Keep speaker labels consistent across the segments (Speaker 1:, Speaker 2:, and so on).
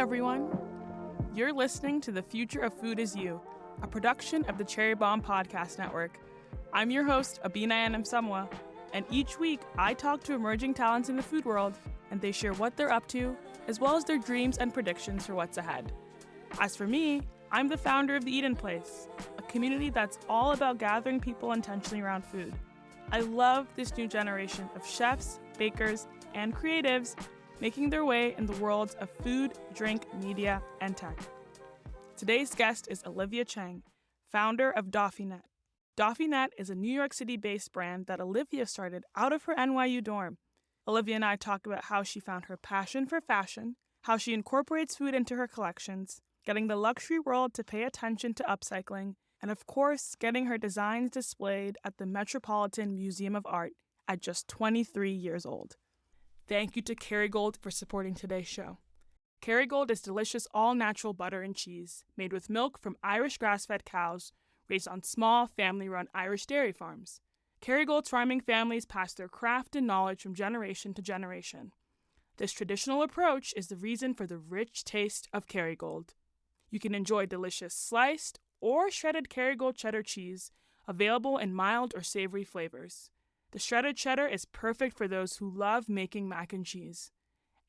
Speaker 1: everyone. You're listening to The Future of Food Is You, a production of the Cherry Bomb Podcast Network. I'm your host, Abena Anim-Somuah, and each week I talk to emerging talents in the food world, and they share what they're up to, as well as their dreams and predictions for what's ahead. As for me, I'm the founder of The Eden Place, a community that's all about gathering people intentionally around food. I love this new generation of chefs, bakers, and creatives making their way in the worlds of food, drink, media, and tech. Today's guest is Olivia Cheng, founder of Dauphinette. Dauphinette is a New York City-based brand that Olivia started out of her NYU dorm. Olivia and I talk about how she found her passion for fashion, how she incorporates food into her collections, getting the luxury world to pay attention to upcycling, and of course, getting her designs displayed at the Metropolitan Museum of Art at just 23 years old. Thank you to Kerrygold for supporting today's show. Kerrygold is delicious all-natural butter and cheese made with milk from Irish grass-fed cows raised on small, family-run Irish dairy farms. Kerrygold's farming families pass their craft and knowledge from generation to generation. This traditional approach is the reason for the rich taste of Kerrygold. You can enjoy delicious sliced or shredded Kerrygold cheddar cheese, available in mild or savory flavors. The shredded cheddar is perfect for those who love making mac and cheese.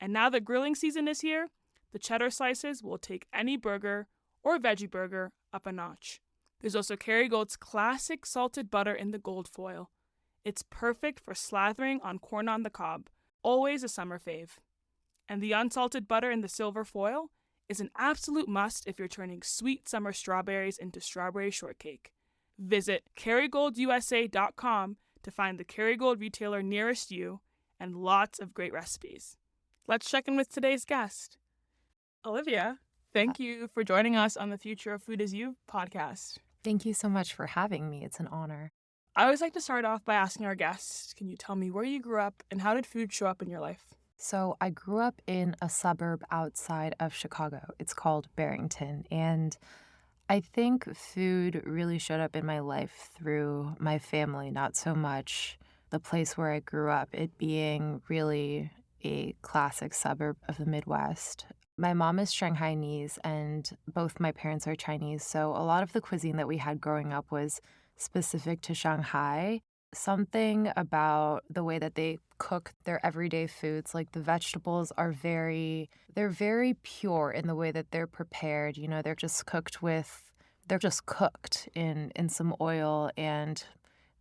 Speaker 1: And now that grilling season is here, the cheddar slices will take any burger or veggie burger up a notch. There's also Kerrygold's classic salted butter in the gold foil. It's perfect for slathering on corn on the cob, always a summer fave. And the unsalted butter in the silver foil is an absolute must if you're turning sweet summer strawberries into strawberry shortcake. Visit KerrygoldUSA.com to find the Kerrygold retailer nearest you and lots of great recipes. Let's check in with today's guest. Olivia, thank you for joining us on the Future of Food Is You podcast.
Speaker 2: Thank you so much for having me. It's an honor.
Speaker 1: I always like to start off by asking our guests, can you tell me where you grew up and how did food show up in your life?
Speaker 2: So I grew up in a suburb outside of Chicago. It's called Barrington. And I think food really showed up in my life through my family, not so much the place where I grew up, it being really a classic suburb of the Midwest. My mom is Shanghainese and both my parents are Chinese, so a lot of the cuisine that we had growing up was specific to Shanghai. Something about the way that they cook their everyday foods, like the vegetables are they're very pure in the way that they're prepared. You know, they're just cooked in some oil, and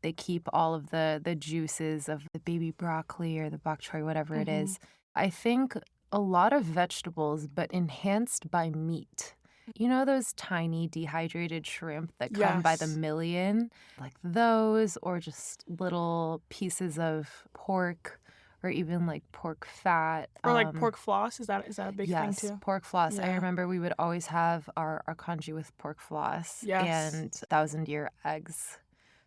Speaker 2: they keep all of the juices of the baby broccoli or the bok choy, whatever it is. I think a lot of vegetables, but enhanced by meat. You know those tiny dehydrated shrimp that come by the million? Like those, or just little pieces of pork, or even like pork fat.
Speaker 1: Or like pork floss, is that a big thing too?
Speaker 2: Yes, pork floss.
Speaker 1: Yeah.
Speaker 2: I remember we would always have our congee with pork floss and 1,000-year eggs.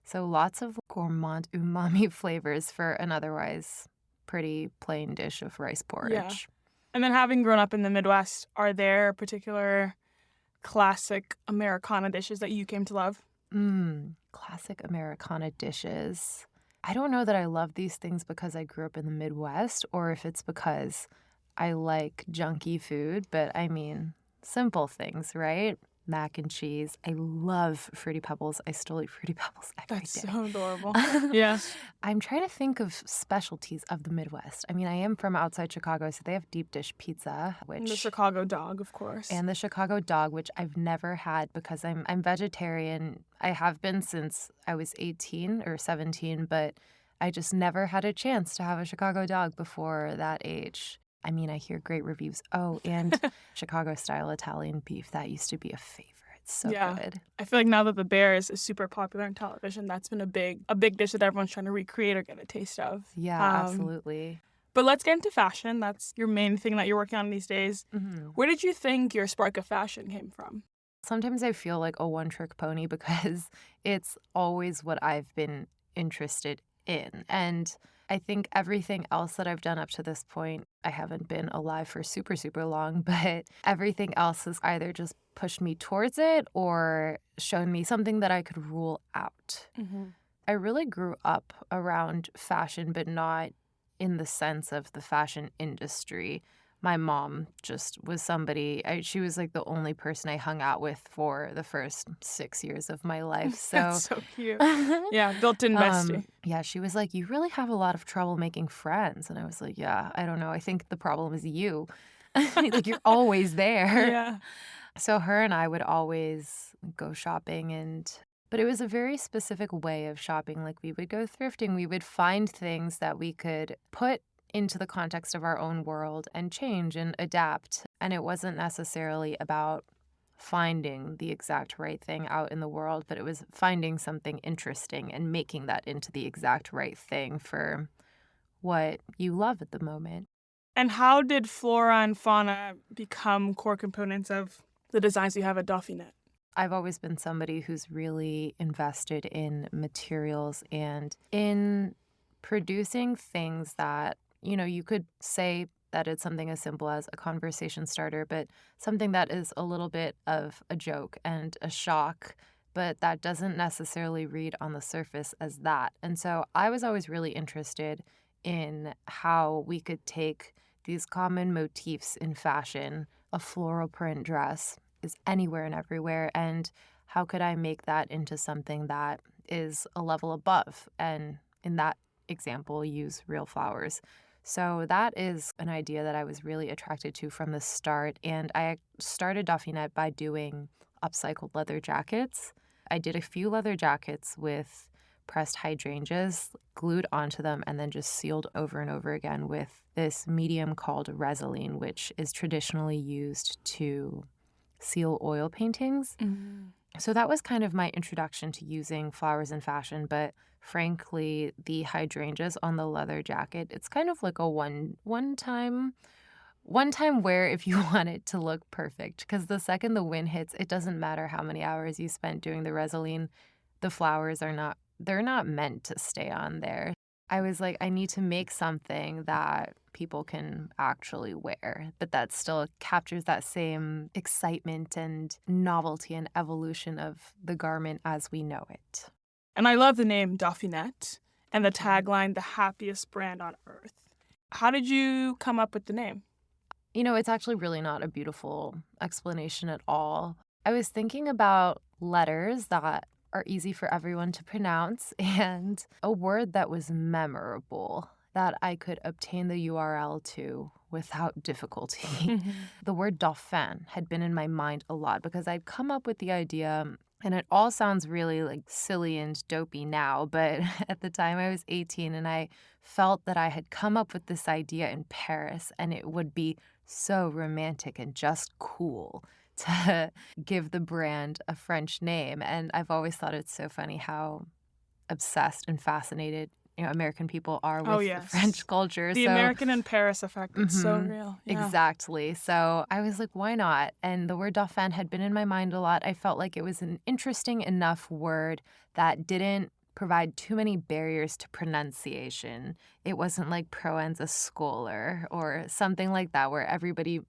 Speaker 2: So lots of gourmand umami flavors for an otherwise pretty plain dish of rice porridge.
Speaker 1: Yeah. And then having grown up in the Midwest, are there particular classic Americana dishes that you came to love?
Speaker 2: Classic Americana dishes. I don't know that I love these things because I grew up in the Midwest or if it's because I like junky food, but I mean, simple things, right? Mac and cheese. I love Fruity Pebbles. I still eat Fruity Pebbles every day.
Speaker 1: That's so adorable. Yeah.
Speaker 2: I'm trying to think of specialties of the Midwest. I mean, I am from outside Chicago, so they have deep dish pizza,
Speaker 1: And the Chicago dog, of course.
Speaker 2: And the Chicago dog, which I've never had because I'm vegetarian. I have been since I was 18 or 17, but I just never had a chance to have a Chicago dog before that age. I mean, I hear great reviews. Oh, and Chicago-style Italian beef. That used to be a favorite. So good.
Speaker 1: I feel like now that the bear is super popular on television, that's been a big dish that everyone's trying to recreate or get a taste of.
Speaker 2: Yeah, absolutely.
Speaker 1: But let's get into fashion. That's your main thing that you're working on these days. Where did you think your spark of fashion came from?
Speaker 2: Sometimes I feel like a one-trick pony because it's always what I've been interested in. And I think everything else that I've done up to this point, I haven't been alive for super, super long, but everything else has either just pushed me towards it or shown me something that I could rule out. I really grew up around fashion, but not in the sense of the fashion industry. my mom just was somebody, she was like the only person I hung out with for the first 6 years of my life. So,
Speaker 1: That's so cute. Yeah, built-in bestie.
Speaker 2: yeah, she was like, you really have a lot of trouble making friends. And I was like, yeah, I don't know. I think the problem is you. Like, you're always there.
Speaker 1: Yeah.
Speaker 2: So her and I would always go shopping but it was a very specific way of shopping. Like, we would go thrifting. We would find things that we could put into the context of our own world and change and adapt. And it wasn't necessarily about finding the exact right thing out in the world, but it was finding something interesting and making that into the exact right thing for what you love at the moment.
Speaker 1: And how did flora and fauna become core components of the designs you have at Dauphinette?
Speaker 2: I've always been somebody who's really invested in materials and in producing things that, you could say that it's something as simple as a conversation starter, but something that is a little bit of a joke and a shock, but that doesn't necessarily read on the surface as that. And so I was always really interested in how we could take these common motifs in fashion. A floral print dress is anywhere and everywhere, and how could I make that into something that is a level above, and in that example, use real flowers. So that is an idea that I was really attracted to from the start, and I started Dauphinette by doing upcycled leather jackets. I did a few leather jackets with pressed hydrangeas glued onto them and then just sealed over and over again with this medium called resin, which is traditionally used to seal oil paintings.
Speaker 1: Mm.
Speaker 2: So that was kind of my introduction to using flowers in fashion, but frankly, the hydrangeas on the leather jacket, it's kind of like a one-time wear if you want it to look perfect, because the second the wind hits, it doesn't matter how many hours you spent doing the resin, the flowers they're not meant to stay on there. I was like, I need to make something that people can actually wear, but that still captures that same excitement and novelty and evolution of the garment as we know it.
Speaker 1: And I love the name Dauphinette and the tagline, the happiest brand on earth. How did you come up with the name?
Speaker 2: It's actually really not a beautiful explanation at all. I was thinking about letters that are easy for everyone to pronounce and a word that was memorable that I could obtain the URL to without difficulty.
Speaker 1: Mm-hmm.
Speaker 2: The word dauphin had been in my mind a lot because I'd come up with the idea, and it all sounds really like silly and dopey now, but at the time I was 18 and I felt that I had come up with this idea in Paris and it would be so romantic and just cool to give the brand a French name. And I've always thought it's so funny how obsessed and fascinated American people are with the French culture.
Speaker 1: The American in Paris effect, it's so real. Yeah.
Speaker 2: Exactly. So I was like, why not? And the word dauphin had been in my mind a lot. I felt like it was an interesting enough word that didn't provide too many barriers to pronunciation. It wasn't like Provenza Scholar or something like that where everybody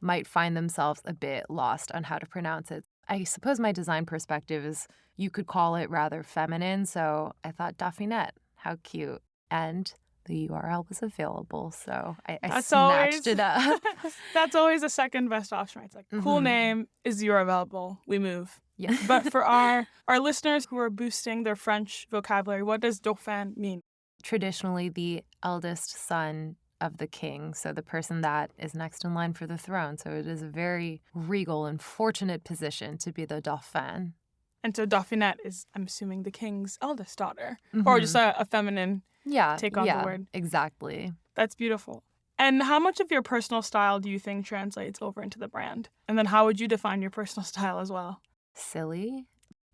Speaker 2: might find themselves a bit lost on how to pronounce it. I suppose my design perspective is you could call it rather feminine, so I thought Dauphinette, how cute. And the URL was available, so I snatched it up.
Speaker 1: That's always the second best option, right? It's like, cool name, is the URL available? We move.
Speaker 2: Yeah.
Speaker 1: But for our listeners who are boosting their French vocabulary, what does dauphin mean?
Speaker 2: Traditionally, the eldest son of the king, so the person that is next in line for the throne. So it is a very regal and fortunate position to be the dauphin.
Speaker 1: And so Dauphinette is, I'm assuming, the king's eldest daughter, or just a feminine take on the word.
Speaker 2: Exactly.
Speaker 1: That's beautiful. And how much of your personal style do you think translates over into the brand? And then how would you define your personal style as well?
Speaker 2: Silly?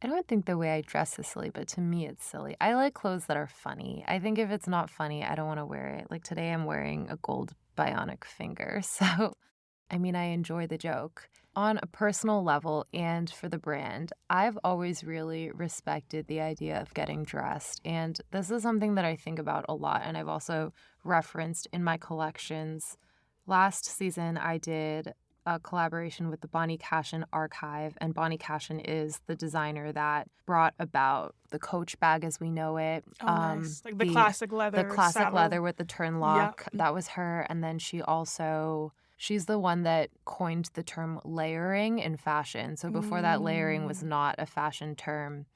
Speaker 2: I don't think the way I dress is silly, but to me it's silly. I like clothes that are funny. I think if it's not funny, I don't want to wear it. Like today I'm wearing a gold bionic finger. So, I enjoy the joke. On a personal level and for the brand, I've always really respected the idea of getting dressed. And this is something that I think about a lot. And I've also referenced in my collections. Last season, I did a collaboration with the Bonnie Cashin Archive, and Bonnie Cashin is the designer that brought about the Coach bag as we know it.
Speaker 1: Oh, nice. Like the classic leather saddle.
Speaker 2: With the turn
Speaker 1: Yeah.
Speaker 2: lock. That was her. And then she's the one that coined the term layering in fashion. So before that, layering was not a fashion term.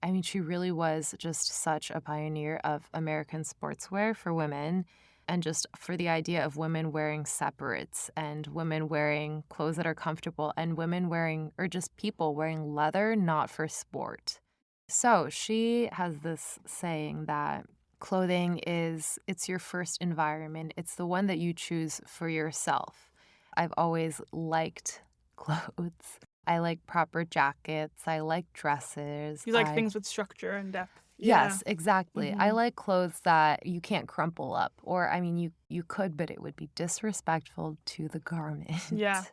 Speaker 2: I mean, she really was just such a pioneer of American sportswear for women, and just for the idea of women wearing separates and women wearing clothes that are comfortable and women wearing, or just people wearing leather, not for sport. So she has this saying that clothing it's your first environment. It's the one that you choose for yourself. I've always liked clothes. I like proper jackets. I like dresses.
Speaker 1: You like things with structure and depth.
Speaker 2: Yes, exactly. I
Speaker 1: Mhm.
Speaker 2: like clothes that you can't crumple up. Or, I mean, you could, but it would be disrespectful to the garment.
Speaker 1: Yeah.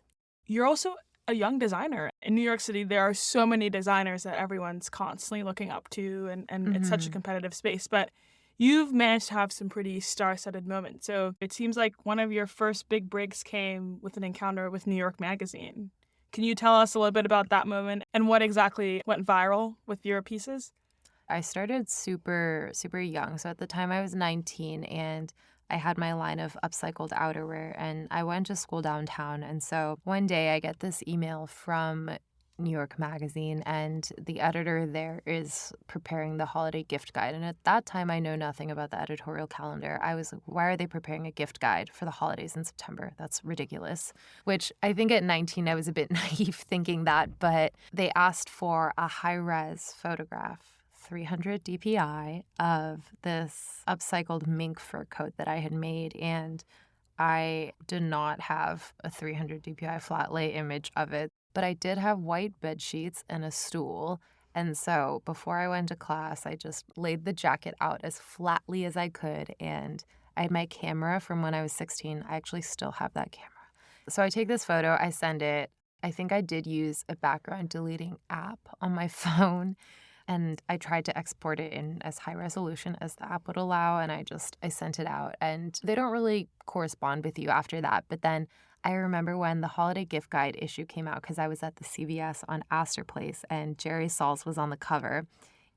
Speaker 1: You're also a young designer. In New York City, there are so many designers that everyone's constantly looking up to, and it's such a competitive space. But you've managed to have some pretty star-studded moments. So it seems like one of your first big breaks came with an encounter with New York Magazine. Can you tell us a little bit about that moment and what exactly went viral with your pieces?
Speaker 2: I started super, super young. So at the time I was 19 and I had my line of upcycled outerwear and I went to school downtown. And so one day I get this email from New York Magazine and the editor there is preparing the holiday gift guide. And at that time I know nothing about the editorial calendar. I was like, why are they preparing a gift guide for the holidays in September? That's ridiculous. Which I think at 19 I was a bit naive thinking that, but they asked for a high-res photograph, 300 DPI, of this upcycled mink fur coat that I had made, and I did not have a 300 DPI flat lay image of it, but I did have white bed sheets and a stool. And so before I went to class, I just laid the jacket out as flatly as I could, and I had my camera from when I was 16. I actually still have that camera. So I take this photo, I send it. I think I did use a background deleting app on my phone. And I tried to export it in as high resolution as the app would allow, and I sent it out. And they don't really correspond with you after that. But then I remember when the holiday gift guide issue came out, because I was at the CVS on Astor Place, and Jerry Sauls was on the cover.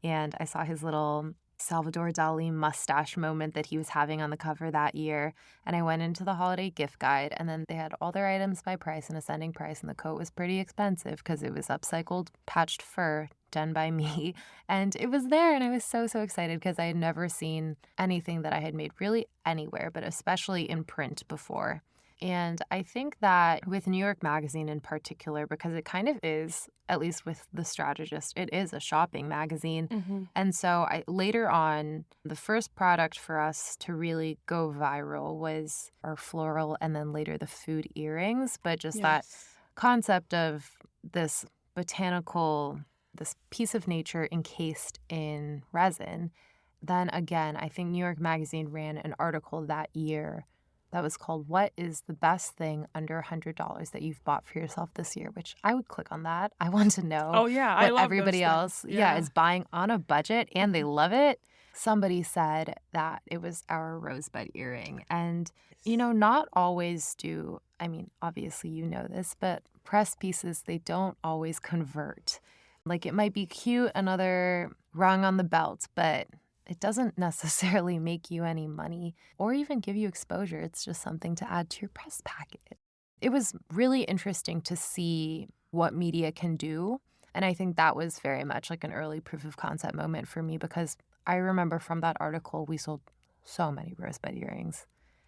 Speaker 2: And I saw his little Salvador Dali mustache moment that he was having on the cover that year. And I went into the holiday gift guide, and then they had all their items by price and ascending price. And the coat was pretty expensive because it was upcycled patched fur done by me. And it was there, and I was so, so excited because I had never seen anything that I had made really anywhere, but especially in print before. And I think that with New York Magazine in particular, because it kind of is, at least with The Strategist, it is a shopping magazine. And so later on, the first product for us to really go viral was our floral and then later the food earrings. But just that concept of this botanical, this piece of nature encased in resin. Then again, I think New York Magazine ran an article that year that was called "What is the best thing under $100 that you've bought for yourself this year?" Which I would click on that. I want to know
Speaker 1: Oh, yeah. I
Speaker 2: what
Speaker 1: love
Speaker 2: everybody
Speaker 1: those
Speaker 2: else
Speaker 1: things. Yeah.
Speaker 2: is buying on a budget and they love it. Somebody said that it was our rosebud earring. And, not always do, I mean, obviously you know this, but press pieces, they don't always convert. Like it might be cute, another rung on the belt, but it doesn't necessarily make you any money or even give you exposure. It's just something to add to your press packet. It was really interesting to see what media can do. And I think that was very much like an early proof of concept moment for me, because I remember from that article, we sold so many rosebud earrings.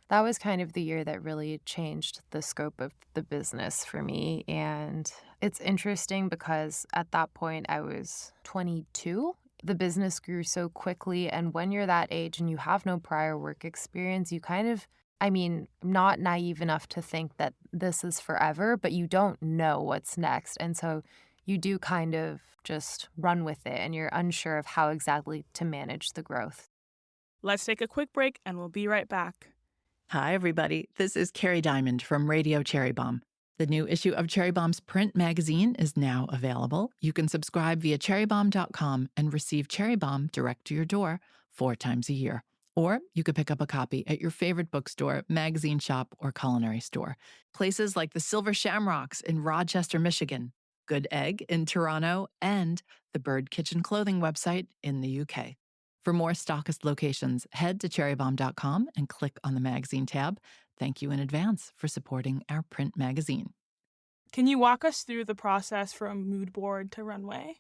Speaker 2: That was kind of the year that really changed the scope of the business for me. And it's interesting because at that point I was 22. The business grew so quickly. And when you're that age and you have no prior work experience, you kind of, not naive enough to think that this is forever, but you don't know what's next. And so you do kind of just run with it and you're unsure of how exactly to manage the growth.
Speaker 1: Let's take a quick break and we'll be right back.
Speaker 3: Hi, everybody. This is Kerry Diamond from Radio Cherry Bomb. The new issue of Cherry Bomb's print magazine is now available. You can subscribe via cherrybomb.com and receive Cherry Bomb direct to your door 4 times a year. Or you could pick up a copy at your favorite bookstore, magazine shop, or culinary store. Places like the Silver Shamrocks in Rochester, Michigan, Good Egg in Toronto, and the Bird Kitchen clothing website in the UK. For more stockist locations, head to cherrybomb.com and click on the magazine tab. Thank you in advance for supporting our print magazine.
Speaker 1: Can you walk us through the process from mood board to runway?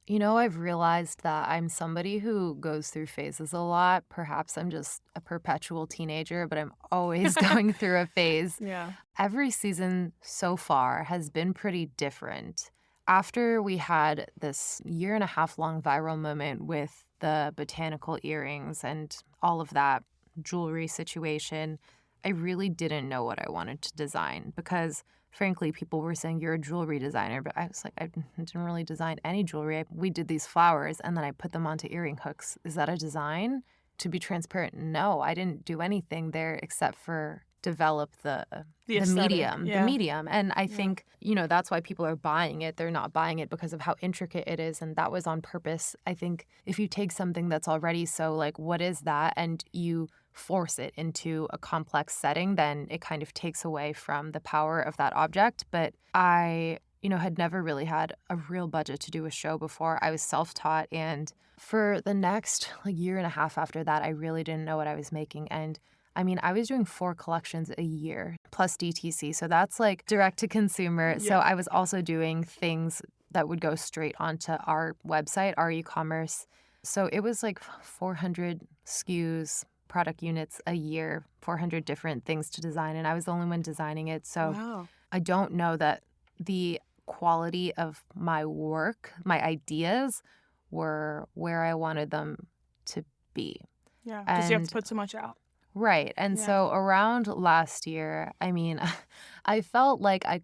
Speaker 2: You know, I've realized that I'm somebody who goes through phases a lot. Perhaps I'm just a perpetual teenager, but I'm always going through a phase.
Speaker 1: Yeah.
Speaker 2: Every season so far has been pretty different. After we had this 1.5 year long viral moment with the botanical earrings and all of that jewelry situation, I really didn't know what I wanted to design because frankly, people were saying you're a jewelry designer, but I was like, I didn't really design any jewelry. We did these flowers and then I put them onto earring hooks. Is that a design? To be transparent, no, I didn't do anything there except for develop the
Speaker 1: aesthetic,
Speaker 2: the medium. And I think, that's why people are buying it. They're not buying it because of how intricate it is. And that was on purpose. I think if you take something that's already so like, what is that? And you force it into a complex setting, then it kind of takes away from the power of that object. But I, had never really had a real budget to do a show before. I was self-taught. And for the next 1.5 years after that, I really didn't know what I was making. And I mean, I was doing 4 collections a year plus DTC. So that's like direct to consumer.
Speaker 1: Yeah.
Speaker 2: So I was also doing things that would go straight onto our website, our e-commerce. So it was like 400 SKUs, product units a year, 400 different things to design. And I was the only one designing it. So
Speaker 1: Wow.
Speaker 2: I don't know that the quality of my work, my ideas were where I wanted them to be.
Speaker 1: Yeah, because you have
Speaker 2: And
Speaker 1: to put so much out.
Speaker 2: right. And
Speaker 1: Yeah.
Speaker 2: so around last year, I mean, I felt like I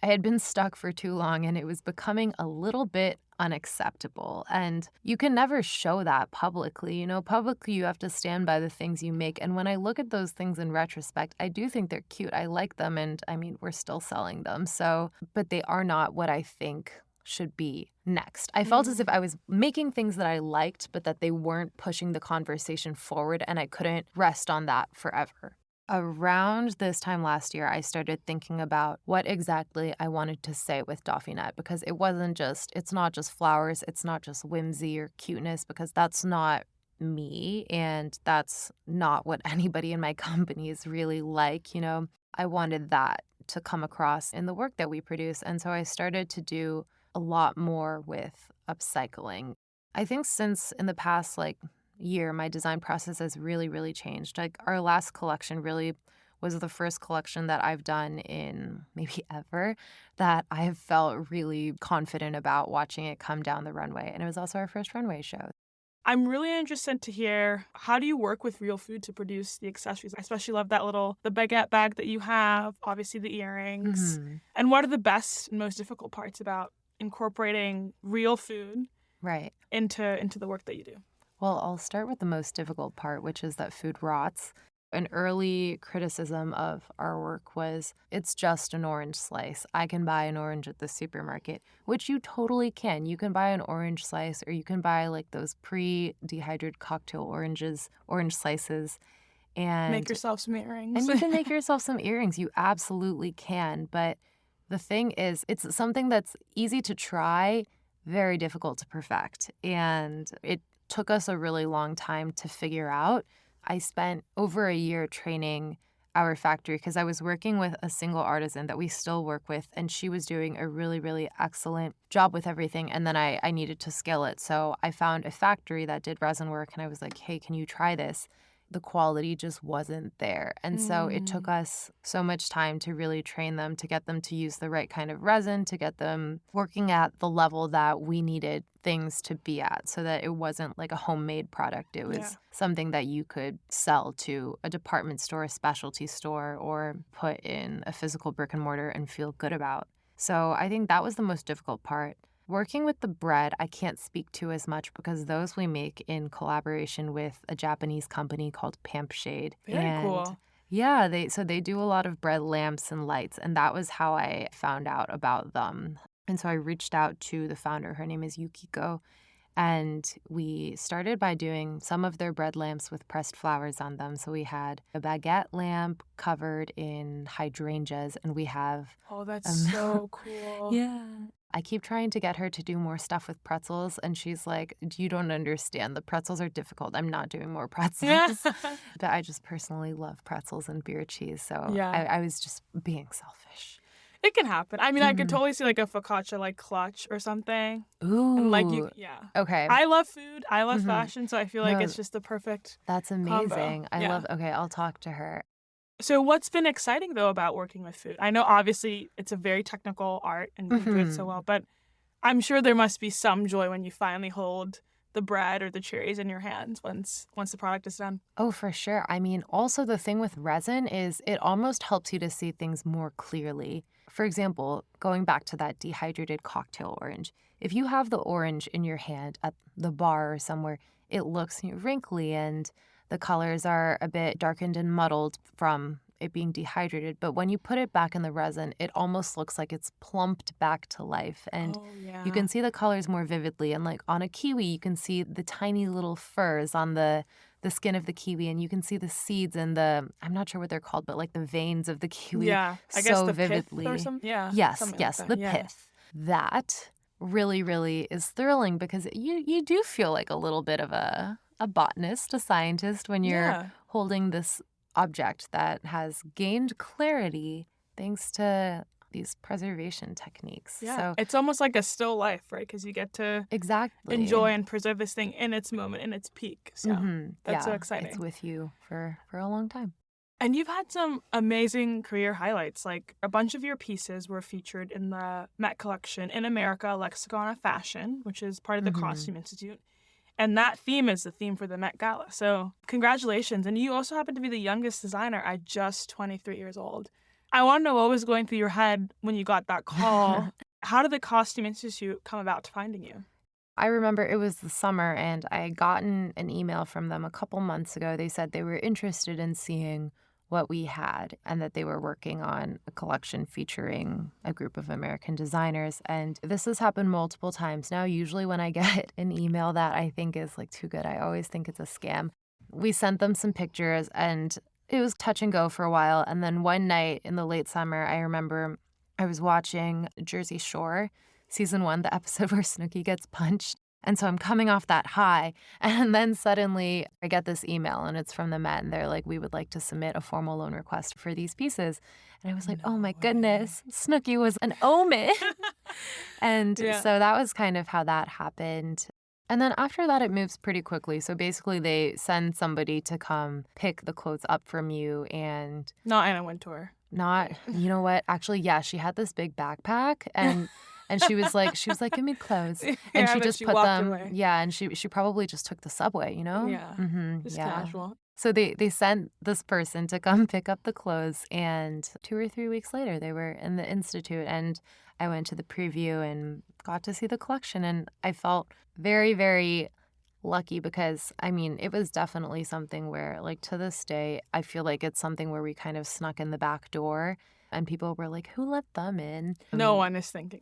Speaker 2: had been stuck for too long and it was becoming a little bit unacceptable. And you can never show that publicly. Publicly, you have to stand by the things you make. And when I look at those things in retrospect, I do think they're cute. I like them. And I mean, we're still selling them. So, but they are not what I think should be next. I felt as if I was making things that I liked, but that they weren't pushing the conversation forward, and I couldn't rest on that forever. Around this time last year, I started thinking about what exactly I wanted to say with Dauphinette, because it's not just flowers, it's not just whimsy or cuteness, because that's not me, and that's not what anybody in my company is really like. I wanted that to come across in the work that we produce, and so I started to do a lot more with upcycling. I think since in the past year, my design process has really, really changed. Like our last collection really was the first collection that I've done in maybe ever that I have felt really confident about watching it come down the runway. And it was also our first runway show.
Speaker 1: I'm really interested to hear, how do you work with real food to produce the accessories? I especially love the baguette bag that you have, obviously the earrings.
Speaker 2: Mm-hmm.
Speaker 1: And what are the best and most difficult parts about incorporating real food
Speaker 2: Right.
Speaker 1: into the work that you do?
Speaker 2: Well, I'll start with the most difficult part, which is that food rots. An early criticism of our work was, it's just an orange slice. I can buy an orange at the supermarket, which you totally can. You can buy an orange slice, or you can buy those pre-dehydrated cocktail orange slices. And
Speaker 1: Make yourself some earrings.
Speaker 2: And you can make yourself some earrings. You absolutely can. But the thing is, it's something that's easy to try, very difficult to perfect. And it took us a really long time to figure out. I spent over a year training our factory because I was working with a single artisan that we still work with, and she was doing a really, really excellent job with everything. And then I needed to scale it. So I found a factory that did resin work, and I was like, hey, can you try this? The quality just wasn't there. And so it took us so much time to really train them, to get them to use the right kind of resin, to get them working at the level that we needed things to be at, so that it wasn't like a homemade product. It was something that you could sell to a department store, a specialty store, or put in a physical brick and mortar and feel good about. So I think that was the most difficult part. Working with the bread, I can't speak to as much because those we make in collaboration with a Japanese company called Pamp Shade.
Speaker 1: Very cool.
Speaker 2: Yeah, they do a lot of bread lamps and lights, and that was how I found out about them. And so I reached out to the founder. Her name is Yukiko, And we started by doing some of their bread lamps with pressed flowers on them. So we had a baguette lamp covered in hydrangeas, and we have
Speaker 1: Oh, that's so cool.
Speaker 2: yeah. I keep trying to get her to do more stuff with pretzels, and she's like, you don't understand. The pretzels are difficult. I'm not doing more pretzels. But I just personally love pretzels and beer cheese, so
Speaker 1: Yeah.
Speaker 2: I was just being selfish.
Speaker 1: It can happen. I mean, I could
Speaker 2: Mhm.
Speaker 1: totally see like a focaccia like clutch or something.
Speaker 2: Ooh.
Speaker 1: And like you, yeah.
Speaker 2: Okay.
Speaker 1: I love food. I love
Speaker 2: Mhm.
Speaker 1: fashion. So I feel like
Speaker 2: No,
Speaker 1: it's just the perfect
Speaker 2: that's
Speaker 1: combo.
Speaker 2: amazing. I
Speaker 1: Yeah.
Speaker 2: love, okay, I'll talk to her.
Speaker 1: So what's been exciting though about working with food? I know obviously it's a very technical art and you do it so
Speaker 2: Mhm.
Speaker 1: well, but I'm sure there must be some joy when you finally hold the bread or the cherries in your hands once the product is done.
Speaker 2: Oh, for sure. I mean, also the thing with resin is it almost helps you to see things more clearly. For example, going back to that dehydrated cocktail orange, if you have the orange in your hand at the bar or somewhere, it looks wrinkly and the colors are a bit darkened and muddled from it being dehydrated. But when you put it back in the resin, it almost looks like it's plumped back to life. And
Speaker 1: Oh yeah.
Speaker 2: you can see the colors more vividly. And like on a kiwi, you can see the tiny little furs on the skin of the kiwi, and you can see the seeds and I'm not sure what they're called, but like the veins of the kiwi
Speaker 1: Yeah. I guess
Speaker 2: so
Speaker 1: the
Speaker 2: vividly.
Speaker 1: pith or something. Yeah.
Speaker 2: Yes,
Speaker 1: Something
Speaker 2: yes,
Speaker 1: like
Speaker 2: the
Speaker 1: that. Yeah.
Speaker 2: pith. That really, really is thrilling because you do feel like a little bit of a botanist, a scientist when you're
Speaker 1: Yeah.
Speaker 2: holding this object that has gained clarity thanks to these preservation techniques.
Speaker 1: Yeah.
Speaker 2: So
Speaker 1: It's almost like a still life, right? Because you get to
Speaker 2: exactly.
Speaker 1: enjoy and preserve this thing in its moment, in its peak. So that's so
Speaker 2: Yeah,
Speaker 1: exciting.
Speaker 2: it's with you for a long time.
Speaker 1: And you've had some amazing career highlights. Like a bunch of your pieces were featured in the Met collection in America, Lexicon of Fashion, which is part of the Costume Institute. And that theme is the theme for the Met Gala. So congratulations. And you also happen to be the youngest designer at just 23 years old. I want to know what was going through your head when you got that call. How did the Costume Institute come about to finding you?
Speaker 2: I remember it was the summer and I had gotten an email from them a couple months ago. They said they were interested in seeing what we had and that they were working on a collection featuring a group of American designers. And this has happened multiple times now. Usually when I get an email that I think is like too good, I always think it's a scam. We sent them some pictures and it was touch and go for a while. And then one night in the late summer, I remember I was watching Jersey Shore, season 1, the episode where Snooki gets punched. And so I'm coming off that high. And then suddenly I get this email and it's from the Met. And they're like, we would like to submit a formal loan request for these pieces. And I was like, oh my goodness, Snooki was an omen. And so that was kind of how that happened. And then after that, it moves pretty quickly. So basically, they send somebody to come pick the clothes up from you and
Speaker 1: Not Anna Wintour.
Speaker 2: you know what? Actually, yeah, she had this big backpack and she was like, give me clothes. And she just put them,
Speaker 1: away.
Speaker 2: yeah, and she probably just took the subway, you know?
Speaker 1: Yeah. Just
Speaker 2: yeah.
Speaker 1: casual.
Speaker 2: So they sent this person to come pick up the clothes, and 2 or 3 weeks later, they were in the Institute, and I went to the preview and got to see the collection, and I felt very, very lucky because, I mean, it was definitely something where, like, to this day, I feel like it's something where we kind of snuck in the back door, and people were like, who let them in?
Speaker 1: No one is thinking.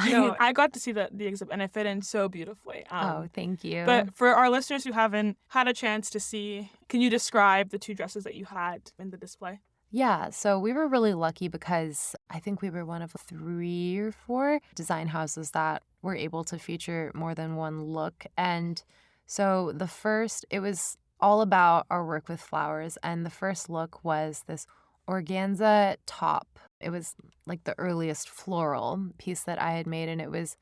Speaker 1: No, I got to see the exhibit, and it fit in so beautifully.
Speaker 2: Oh, thank you.
Speaker 1: But for our listeners who haven't had a chance to see, can you describe the 2 dresses that you had in the display?
Speaker 2: Yeah, so we were really lucky because I think we were one of 3 or 4 design houses that were able to feature more than one look. And so the first, it was all about our work with flowers. And the first look was this organza top. It was like the earliest floral piece that I had made, and it was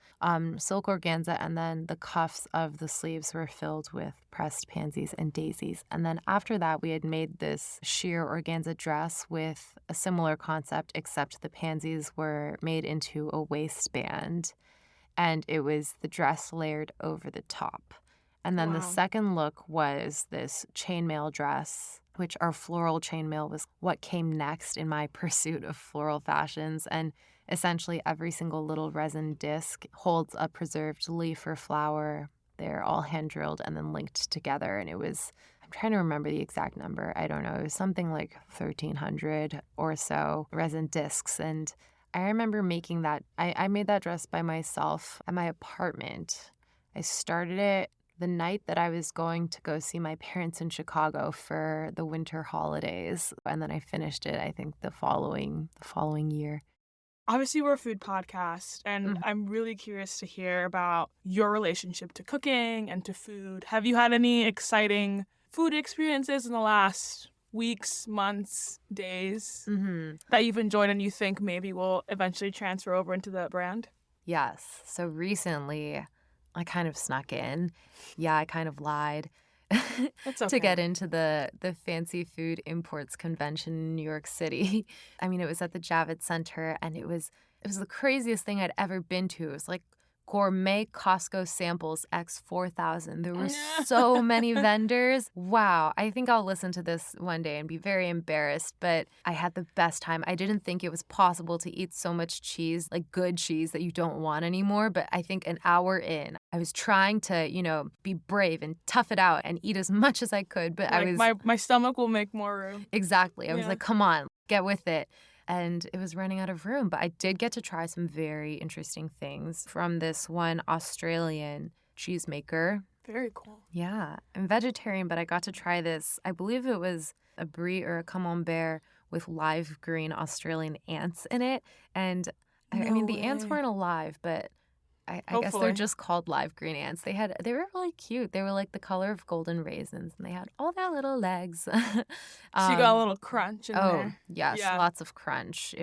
Speaker 2: silk organza, and then the cuffs of the sleeves were filled with pressed pansies and daisies. And then after that, we had made this sheer organza dress with a similar concept, except the pansies were made into a waistband, and it was the dress layered over the top. And then the second look was this chainmail dress, which our floral chainmail was what came next in my pursuit of floral fashions. And essentially every single little resin disc holds a preserved leaf or flower. They're all hand drilled and then linked together. And it was, I'm trying to remember the exact number. I don't know. It was something like 1,300 or so resin discs. And I remember making that, I made that dress by myself at my apartment. I started it the night that I was going to go see my parents in Chicago for the winter holidays. And then I finished it, I think, the following year.
Speaker 1: Obviously, we're a food podcast, and
Speaker 2: Mhm.
Speaker 1: I'm really curious to hear about your relationship to cooking and to food. Have you had any exciting food experiences in the last weeks, months, days
Speaker 2: Mhm.
Speaker 1: that you've enjoyed and you think maybe will eventually transfer over into the brand?
Speaker 2: Yes. So recently, I kind of snuck in. Yeah, I kind of lied
Speaker 1: It's
Speaker 2: to
Speaker 1: okay.
Speaker 2: get into the Fancy Food Imports Convention in New York City. I mean, it was at the Javits Center, and it was the craziest thing I'd ever been to. It was like gourmet Costco samples X 4,000. There were so many vendors. Wow. I think I'll listen to this one day and be very embarrassed, but I had the best time. I didn't think it was possible to eat so much cheese, like good cheese that you don't want anymore. But I think an hour in, I was trying to, be brave and tough it out and eat as much as I could. But I
Speaker 1: Like,
Speaker 2: was
Speaker 1: my stomach will make more room.
Speaker 2: exactly. I was
Speaker 1: Yeah.
Speaker 2: like, come on, get with it. And it was running out of room. But I did get to try some very interesting things from this one Australian cheesemaker.
Speaker 1: Very cool.
Speaker 2: Yeah, I'm vegetarian, but I got to try this. I believe it was a brie or a camembert with live green Australian ants in it. And I
Speaker 1: No
Speaker 2: mean, the ants
Speaker 1: way.
Speaker 2: weren't alive, but I guess they're
Speaker 1: Hopefully.
Speaker 2: just called live green ants. They were really cute. They were like the color of golden raisins, and they had all their little legs.
Speaker 1: So you got a
Speaker 2: um,
Speaker 1: little crunch in
Speaker 2: oh,
Speaker 1: there.
Speaker 2: yes,
Speaker 1: Yeah.
Speaker 2: lots of crunch.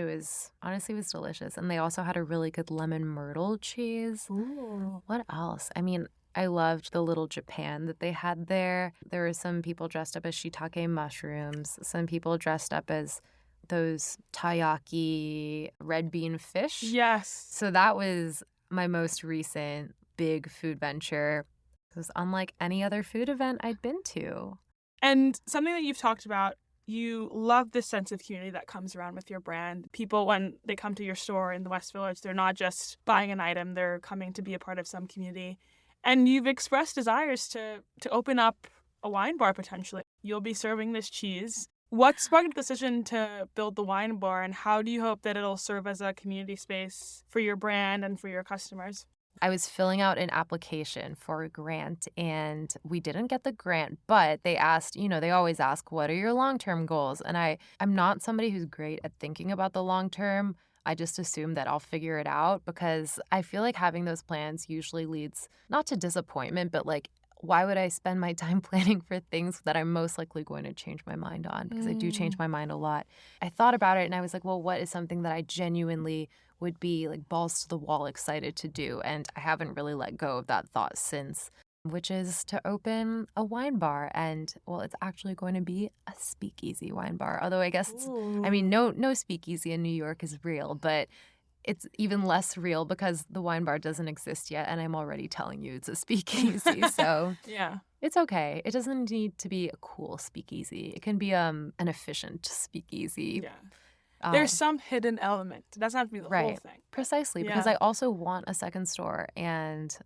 Speaker 2: Honestly, it was delicious. And they also had a really good lemon myrtle cheese.
Speaker 1: Ooh.
Speaker 2: What else? I mean, I loved the little Japan that they had there. There were some people dressed up as shiitake mushrooms, some people dressed up as those taiyaki red bean fish.
Speaker 1: Yes.
Speaker 2: So that was my most recent big food venture. It was unlike any other food event I'd been to.
Speaker 1: And something that you've talked about, you love this sense of community that comes around with your brand. People, when they come to your store in the West Village, they're not just buying an item, they're coming to be a part of some community. And you've expressed desires to open up a wine bar potentially. You'll be serving this cheese. What sparked the decision to build the wine bar, and how do you hope that it'll serve as a community space for your brand and for your customers?
Speaker 2: I was filling out an application for a grant and we didn't get the grant, but they asked, they always ask, what are your long-term goals? And I'm not somebody who's great at thinking about the long term. I just assume that I'll figure it out because I feel like having those plans usually leads not to disappointment, but like, why would I spend my time planning for things that I'm most likely going to change my mind on? Because I do change my mind a lot. I thought about it and I was like, well, what is something that I genuinely would be like balls to the wall excited to do? And I haven't really let go of that thought since, which is to open a wine bar. And well, it's actually going to be a speakeasy wine bar. Although I guess I mean, no speakeasy in New York is real, but it's even less real because the wine bar doesn't exist yet. And I'm already telling you it's a speakeasy. So
Speaker 1: Yeah.
Speaker 2: it's okay. It doesn't need to be a cool speakeasy. It can be an efficient speakeasy.
Speaker 1: Yeah. There's some hidden element. It doesn't have to be the whole
Speaker 2: Right.
Speaker 1: thing.
Speaker 2: Precisely, because
Speaker 1: Yeah.
Speaker 2: I also want a second store, and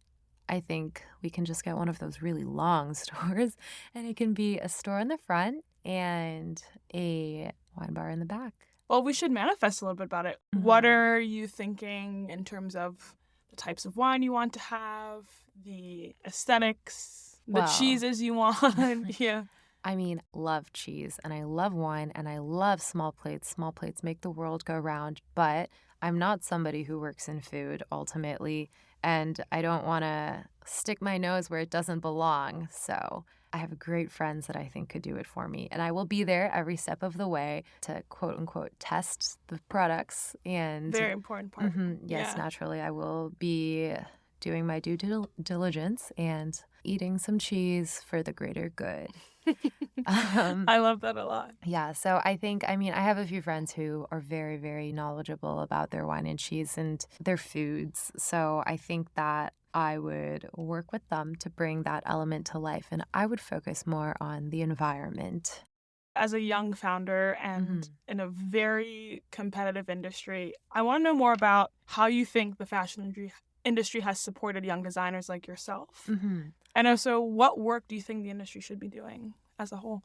Speaker 2: I think we can just get one of those really long stores, and it can be a store in the front and a wine bar in the back.
Speaker 1: Well, we should manifest a little bit about it. What are you thinking in terms of the types of wine you want to have, the aesthetics, the
Speaker 2: Well,
Speaker 1: cheeses you want? Yeah.
Speaker 2: I mean, love cheese and I love wine and I love small plates. Small plates make the world go round, but I'm not somebody who works in food ultimately, and I don't want to stick my nose where it doesn't belong. So I have great friends that I think could do it for me, and I will be there every step of the way to quote unquote test the products. And
Speaker 1: Very important part.
Speaker 2: yes,
Speaker 1: Yeah.
Speaker 2: naturally, I will be doing my due diligence and eating some cheese for the greater good.
Speaker 1: I love that a lot.
Speaker 2: Yeah, so I think, I mean, I have a few friends who are very, very knowledgeable about their wine and cheese and their foods. So I think that I would work with them to bring that element to life, and I would focus more on the environment.
Speaker 1: As a young founder and in a very competitive industry, I want to know more about how you think the fashion industry has supported young designers like yourself. And also, what work do you think the industry should be doing as a whole?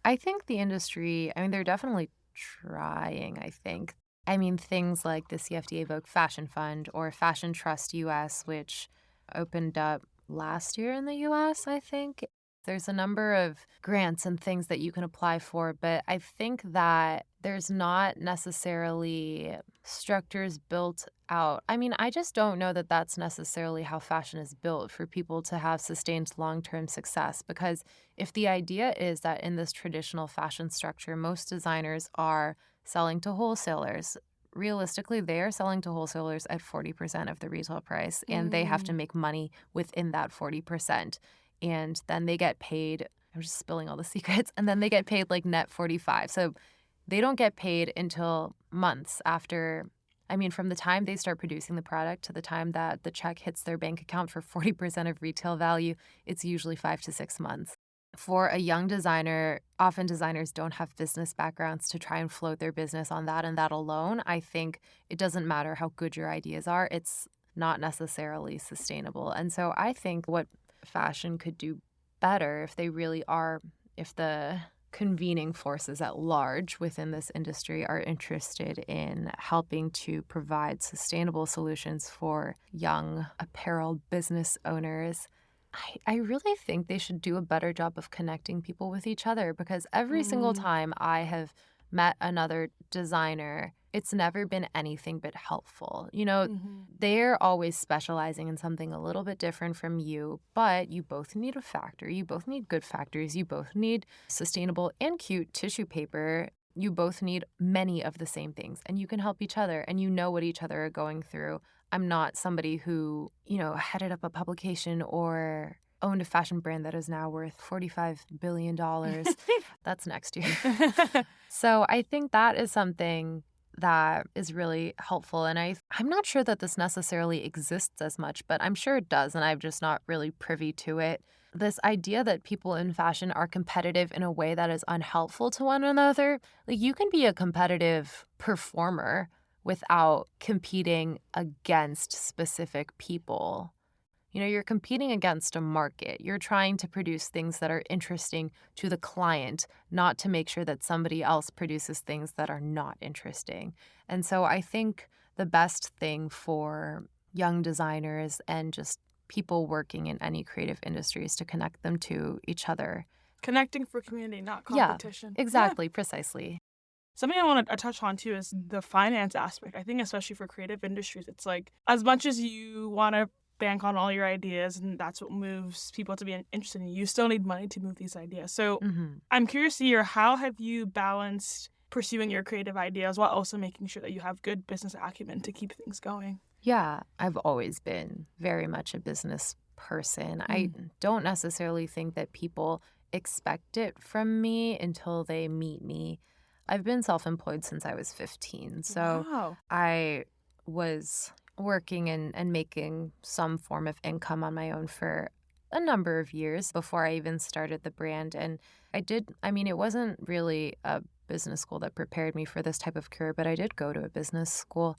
Speaker 2: I think the industry, I mean, they're definitely trying, I think. I mean, things like the CFDA Vogue Fashion Fund or Fashion Trust US, which opened up last year in the US, I think. There's a number of grants and things that you can apply for, but I think that there's not necessarily structures built out. I mean, I just don't know that that's necessarily how fashion is built for people to have sustained long-term success. Because if the idea is that in this traditional fashion structure, most designers are selling to wholesalers, realistically, they are selling to wholesalers at 40% of the retail price, and they have to make money within that 40%. And then they get paid, I'm just spilling all the secrets, and then they get paid like net 45. So they don't get paid until months after, I mean, from the time they start producing the product to the time that the check hits their bank account for 40% of retail value, it's usually 5 to 6 months. For a young designer, often designers don't have business backgrounds to try and float their business on that and that alone. I think it doesn't matter how good your ideas are, it's not necessarily sustainable. And so I think what fashion could do better if they really are, if the convening forces at large within this industry are interested in helping to provide sustainable solutions for young apparel business owners, I really think they should do a better job of connecting people with each other, because every single time I have met another designer, it's never been anything but helpful. You know, they're always specializing in something a little bit different from you, but you both need a factory. You both need good factories. You both need sustainable and cute tissue paper. You both need many of the same things, and you can help each other, and you know what each other are going through. I'm not somebody who, headed up a publication or owned a fashion brand that is now worth $45 billion. That's next year. So I think that is something that is really helpful. And I'm not sure that this necessarily exists as much, but I'm sure it does, and I'm just not really privy to it. This idea that people in fashion are competitive in a way that is unhelpful to one another. Like, you can be a competitive performer without competing against specific people. You're competing against a market. You're trying to produce things that are interesting to the client, not to make sure that somebody else produces things that are not interesting. And so I think the best thing for young designers and just people working in any creative industry is to connect them to each other.
Speaker 1: Connecting for community, not competition.
Speaker 2: Yeah, exactly, precisely.
Speaker 1: Something I want to touch on, too, is the finance aspect. I think especially for creative industries, it's like as much as you want to bank on all your ideas and that's what moves people to be interested in you, still need money to move these ideas. So I'm curious to hear, how have you balanced pursuing your creative ideas while also making sure that you have good business acumen to keep things going?
Speaker 2: Yeah, I've always been very much a business person. I don't necessarily think that people expect it from me until they meet me. I've been self-employed since I was 15, so
Speaker 1: Wow.
Speaker 2: I was working and making some form of income on my own for a number of years before I even started the brand. And it wasn't really a business school that prepared me for this type of career, but I did go to a business school.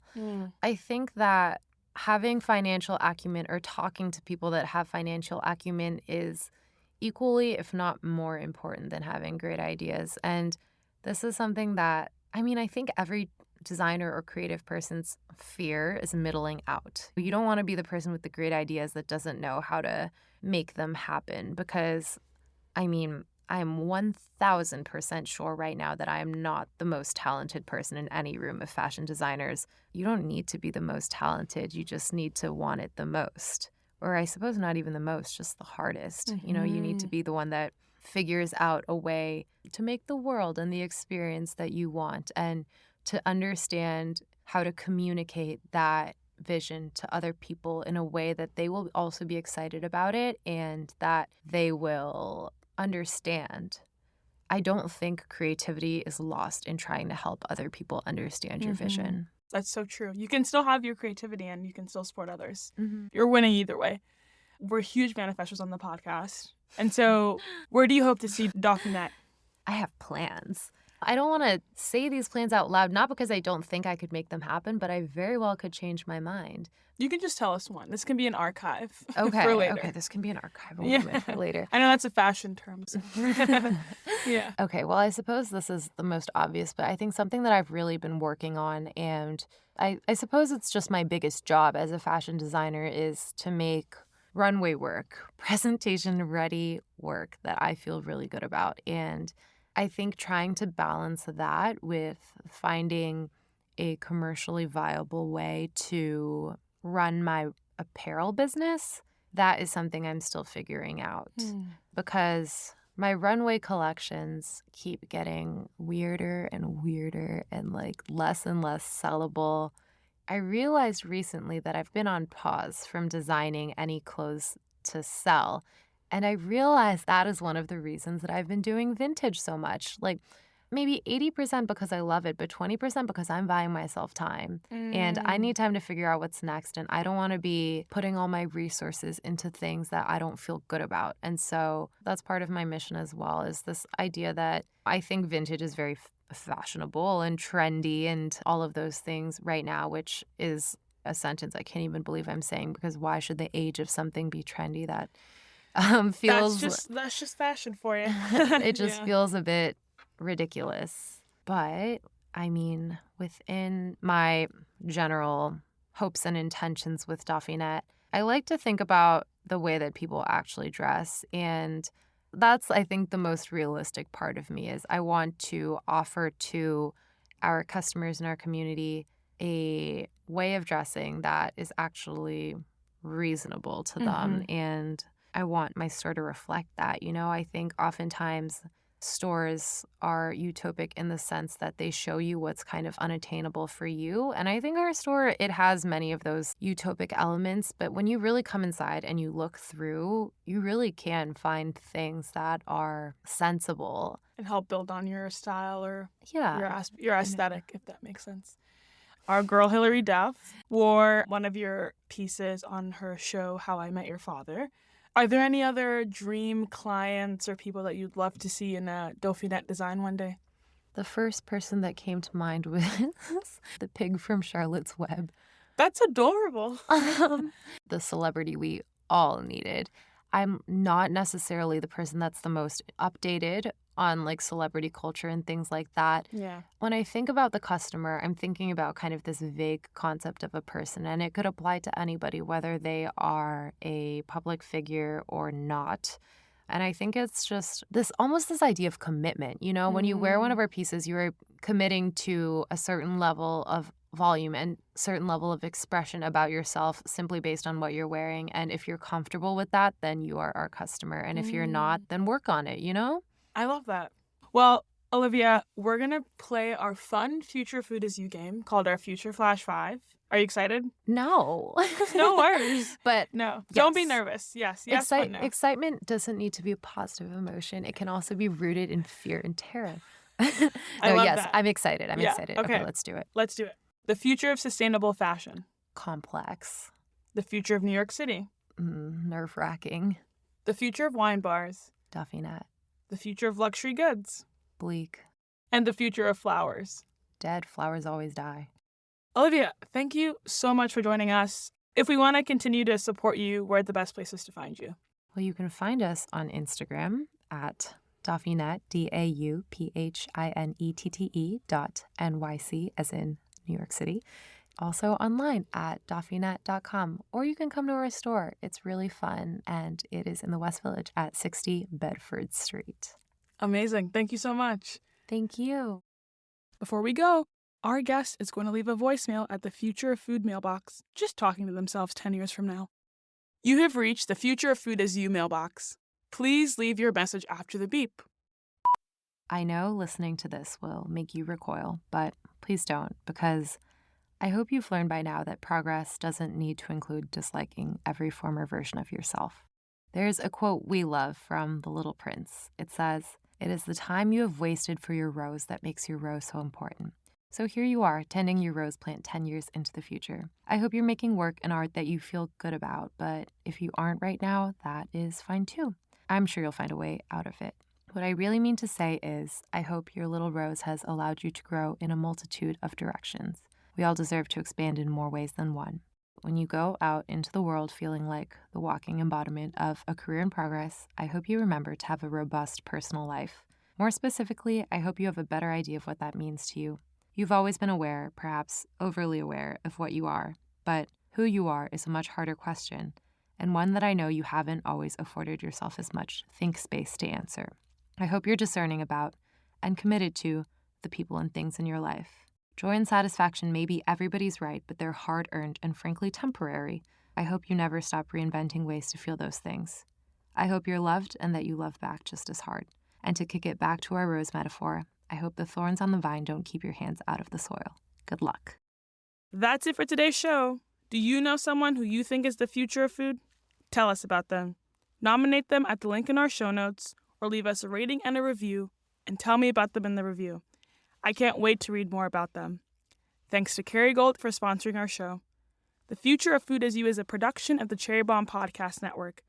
Speaker 2: I think that having financial acumen or talking to people that have financial acumen is equally, if not more important than having great ideas. And this is something that, I think every designer or creative person's fear is middling out. You don't want to be the person with the great ideas that doesn't know how to make them happen, because, I'm 1000% sure right now that I am not the most talented person in any room of fashion designers. You don't need to be the most talented. You just need to want it the most. Or I suppose not even the most, just the hardest. You need to be the one that figures out a way to make the world and the experience that you want, and to understand how to communicate that vision to other people in a way that they will also be excited about it and that they will understand. I don't think creativity is lost in trying to help other people understand your vision.
Speaker 1: That's so true. You can still have your creativity and you can still support others. You're winning either way. We're huge manifestors on the podcast. And so where do you hope to see Dauphinette?
Speaker 2: I have plans. I don't want to say these plans out loud, not because I don't think I could make them happen, but I very well could change my mind.
Speaker 1: You can just tell us one. This can be an archive
Speaker 2: Okay,
Speaker 1: for later.
Speaker 2: Okay, this can be an archive moment for later.
Speaker 1: I know that's a fashion term. So. Yeah.
Speaker 2: Okay, well, I suppose this is the most obvious, but I think something that I've really been working on, and I suppose it's just my biggest job as a fashion designer, is to make runway work, presentation ready work that I feel really good about. And I think trying to balance that with finding a commercially viable way to run my apparel business, that is something I'm still figuring out because my runway collections keep getting weirder and weirder and like less and less sellable. I realized recently that I've been on pause from designing any clothes to sell. And I realized that is one of the reasons that I've been doing vintage so much. Like maybe 80% because I love it, but 20% because I'm buying myself time. And I need time to figure out what's next. And I don't want to be putting all my resources into things that I don't feel good about. And so that's part of my mission as well, is this idea that I think vintage is very fashionable and trendy and all of those things right now, which is a sentence I can't even believe I'm saying, because why should the age of something be trendy? That feels
Speaker 1: that's just fashion for you.
Speaker 2: it just feels a bit ridiculous. But I mean, within my general hopes and intentions with Dauphinette, I like to think about the way that people actually dress. And that's, I think, the most realistic part of me is I want to offer to our customers in our community a way of dressing that is actually reasonable to them. And I want my store to reflect that. You know, I think oftentimes stores are utopic in the sense that they show you what's kind of unattainable for you. And I think our store, it has many of those utopic elements. But when you really come inside and you look through, you really can find things that are sensible.
Speaker 1: And help build on your style or
Speaker 2: Yeah.
Speaker 1: your aesthetic, if that makes sense. Our girl Hilary Duff wore one of your pieces on her show, How I Met Your Father. Are there any other dream clients or people that you'd love to see in a Dauphinette design one day?
Speaker 2: The first person that came to mind was the pig from Charlotte's Web.
Speaker 1: That's adorable.
Speaker 2: The celebrity we all needed. I'm not necessarily the person that's the most updated on like celebrity culture and things like that.
Speaker 1: Yeah.
Speaker 2: When I think about the customer, I'm thinking about kind of this vague concept of a person, and it could apply to anybody, whether they are a public figure or not. And I think it's just almost this idea of commitment. You know, when you wear one of our pieces, you're committing to a certain level of volume and certain level of expression about yourself simply based on what you're wearing. And if you're comfortable with that, then you are our customer. And if you're not, then work on it, you know?
Speaker 1: I love that. Well, Olivia, we're going to play our fun Future Food Is You game called our Future Flash 5. Are you excited?
Speaker 2: No.
Speaker 1: No worries.
Speaker 2: But
Speaker 1: no,
Speaker 2: yes.
Speaker 1: Don't be nervous. Yes, but no.
Speaker 2: Excitement doesn't need to be a positive emotion. It can also be rooted in fear and terror.
Speaker 1: I love that.
Speaker 2: I'm excited. I'm excited.
Speaker 1: Okay,
Speaker 2: let's do it.
Speaker 1: Let's do it. The future of sustainable fashion.
Speaker 2: Complex.
Speaker 1: The future of New York City.
Speaker 2: Nerve-wracking.
Speaker 1: The future of wine bars.
Speaker 2: Dauphinette.
Speaker 1: The future of luxury goods.
Speaker 2: Bleak.
Speaker 1: And the future of flowers.
Speaker 2: Dead flowers always die.
Speaker 1: Olivia, thank you so much for joining us. If we want to continue to support you, where are the best places to find you?
Speaker 2: Well, you can find us on Instagram at Dauphinette, DAUPHINETTE.NYC, as in New York City. Also online at dauphinette.com, or you can come to our store. It's really fun, and it is in the West Village at 60 Bedford Street.
Speaker 1: Amazing. Thank you so much.
Speaker 2: Thank you.
Speaker 1: Before we go, our guest is going to leave a voicemail at the Future of Food mailbox, just talking to themselves 10 years from now. You have reached the Future of Food Is You mailbox. Please leave your message after the beep.
Speaker 2: I know listening to this will make you recoil, but please don't, because I hope you've learned by now that progress doesn't need to include disliking every former version of yourself. There's a quote we love from The Little Prince. It says, "It is the time you have wasted for your rose that makes your rose so important." So here you are, tending your rose plant 10 years into the future. I hope you're making work and art that you feel good about, but if you aren't right now, that is fine too. I'm sure you'll find a way out of it. What I really mean to say is, I hope your little rose has allowed you to grow in a multitude of directions. We all deserve to expand in more ways than one. When you go out into the world feeling like the walking embodiment of a career in progress, I hope you remember to have a robust personal life. More specifically, I hope you have a better idea of what that means to you. You've always been aware, perhaps overly aware, of what you are, but who you are is a much harder question. and one that I know you haven't always afforded yourself as much think space to answer. I hope you're discerning about and committed to the people and things in your life. Joy and satisfaction may be everybody's right, but they're hard-earned and frankly temporary. I hope you never stop reinventing ways to feel those things. I hope you're loved and that you love back just as hard. And to kick it back to our rose metaphor, I hope the thorns on the vine don't keep your hands out of the soil. Good luck.
Speaker 1: That's it for today's show. Do you know someone who you think is the future of food? Tell us about them. Nominate them at the link in our show notes, or leave us a rating and a review, and tell me about them in the review. I can't wait to read more about them. Thanks to Kerry Gold for sponsoring our show. The Future of Food Is You is a production of the Cherry Bomb Podcast Network.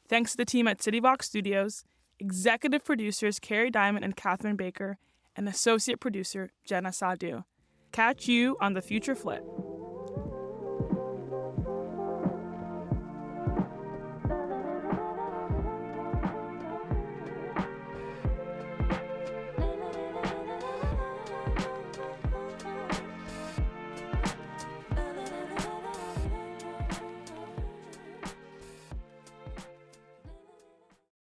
Speaker 1: Thanks to the team at CityVox Studios, executive producers Carrie Diamond and Catherine Baker, and associate producer Jenna Sadhu. Catch you on the Future Flip.